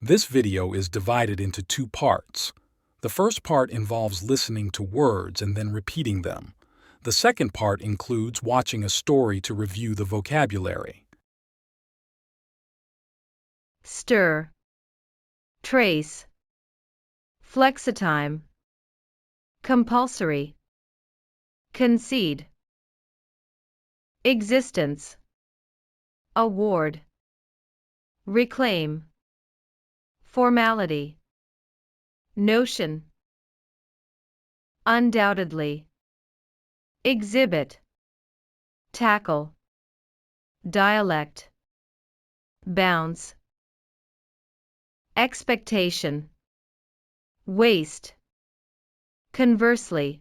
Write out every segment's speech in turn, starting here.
This video is divided into two parts. The first part involves listening to words and then repeating them. The second part includes watching a story to review the vocabulary. Stir, trace, flexitime, compulsory, concede, existence, award, reclaim, formality, notion, undoubtedly, exhibit, tackle, dialect, bounce, expectation, waste, conversely,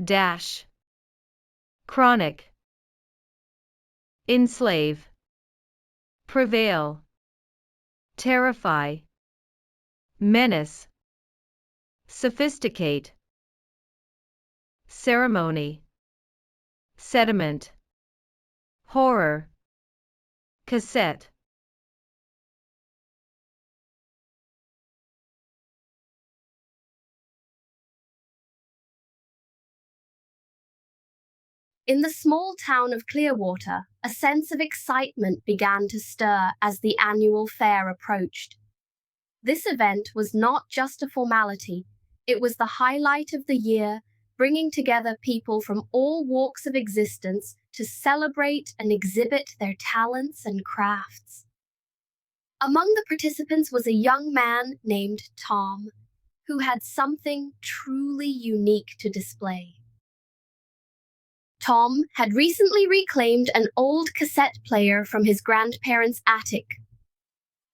dash, chronic, enslave, prevail, terrify, menace, sophisticate, ceremony, sediment, horror, cassette. In the small town of Clearwater, a sense of excitement began to stir as the annual fair approached. This event was not just a formality, it was the highlight of the year, bringing together people from all walks of existence to celebrate and exhibit their talents and crafts. Among the participants was a young man named Tom, who had something truly unique to display. Tom had recently reclaimed an old cassette player from his grandparents' attic.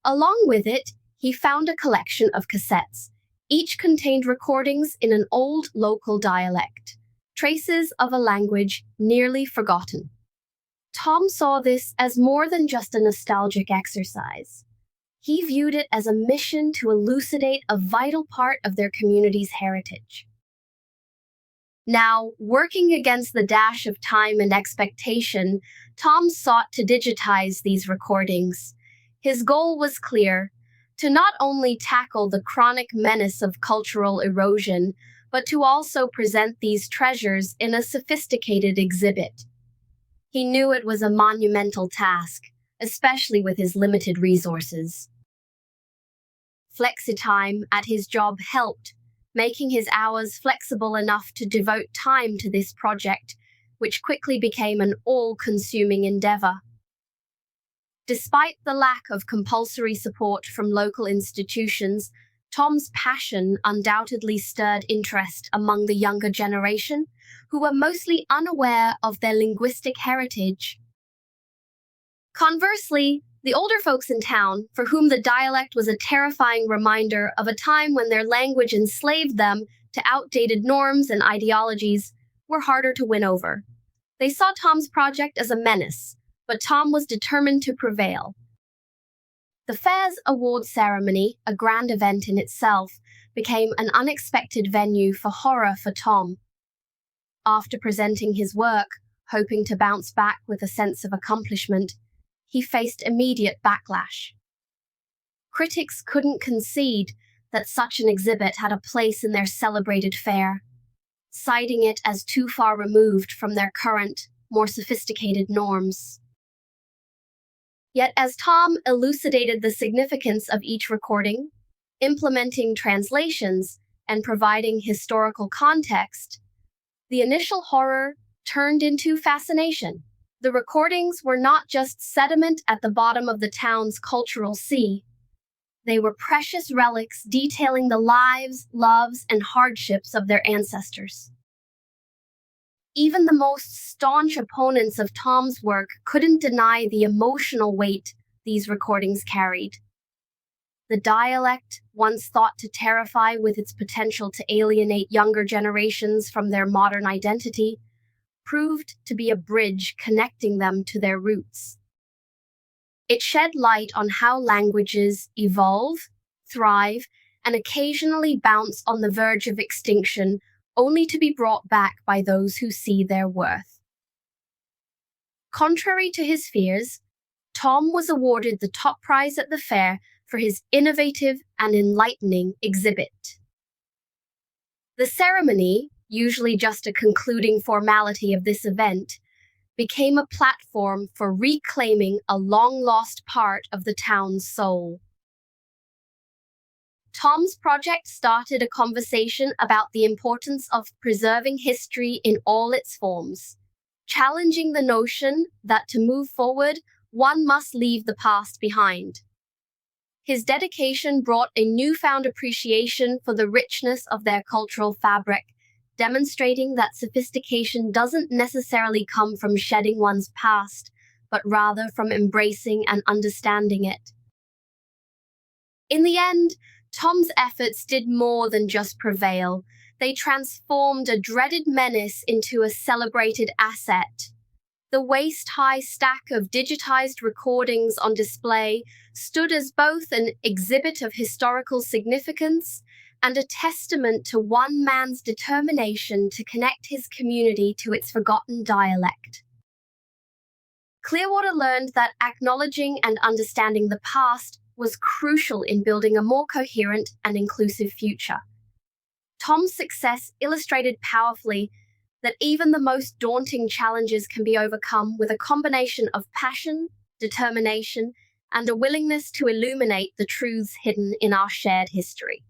Along with it, he found a collection of cassettes. Each contained recordings in an old local dialect, traces of a language nearly forgotten. Tom saw this as more than just a nostalgic exercise. He viewed it as a mission to elucidate a vital part of their community's heritage. Now, working against the dash of time and expectation, Tom sought to digitize these recordings. His goal was clear: to not only tackle the chronic menace of cultural erosion, but to also present these treasures in a sophisticated exhibit. He knew it was a monumental task, especially with his limited resources. Flexitime at his job helped, making his hours flexible enough to devote time to this project, which quickly became an all-consuming endeavor. Despite the lack of compulsory support from local institutions, Tom's passion undoubtedly stirred interest among the younger generation, who were mostly unaware of their linguistic heritage. Conversely, the older folks in town, for whom the dialect was a terrifying reminder of a time when their language enslaved them to outdated norms and ideologies, were harder to win over. They saw Tom's project as a menace, but Tom was determined to prevail. The fair's award ceremony, a grand event in itself, became an unexpected venue for horror for Tom. After presenting his work, hoping to bounce back with a sense of accomplishment, he faced immediate backlash. Critics couldn't concede that such an exhibit had a place in their celebrated fair, citing it as too far removed from their current, more sophisticated norms. Yet as Tom elucidated the significance of each recording, implementing translations, and providing historical context, the initial horror turned into fascination. The recordings were not just sediment at the bottom of the town's cultural sea. They were precious relics detailing the lives, loves, and hardships of their ancestors. Even the most staunch opponents of Tom's work couldn't deny the emotional weight these recordings carried. The dialect, once thought to terrify with its potential to alienate younger generations from their modern identity, proved to be a bridge connecting them to their roots. It shed light on how languages evolve, thrive, and occasionally bounce on the verge of extinction, only to be brought back by those who see their worth. Contrary to his fears, Tom was awarded the top prize at the fair for his innovative and enlightening exhibit. The ceremony, usually just a concluding formality of this event, became a platform for reclaiming a long-lost part of the town's soul. Tom's project started a conversation about the importance of preserving history in all its forms, challenging the notion that to move forward, one must leave the past behind. His dedication brought a newfound appreciation for the richness of their cultural fabric, demonstrating that sophistication doesn't necessarily come from shedding one's past, but rather from embracing and understanding it. In the end, Tom's efforts did more than just prevail. They transformed a dreaded menace into a celebrated asset. The waist-high stack of digitized recordings on display stood as both an exhibit of historical significance and a testament to one man's determination to connect his community to its forgotten dialect. Clearwater learned that acknowledging and understanding the past was crucial in building a more coherent and inclusive future. Tom's success illustrated powerfully that even the most daunting challenges can be overcome with a combination of passion, determination, and a willingness to illuminate the truths hidden in our shared history.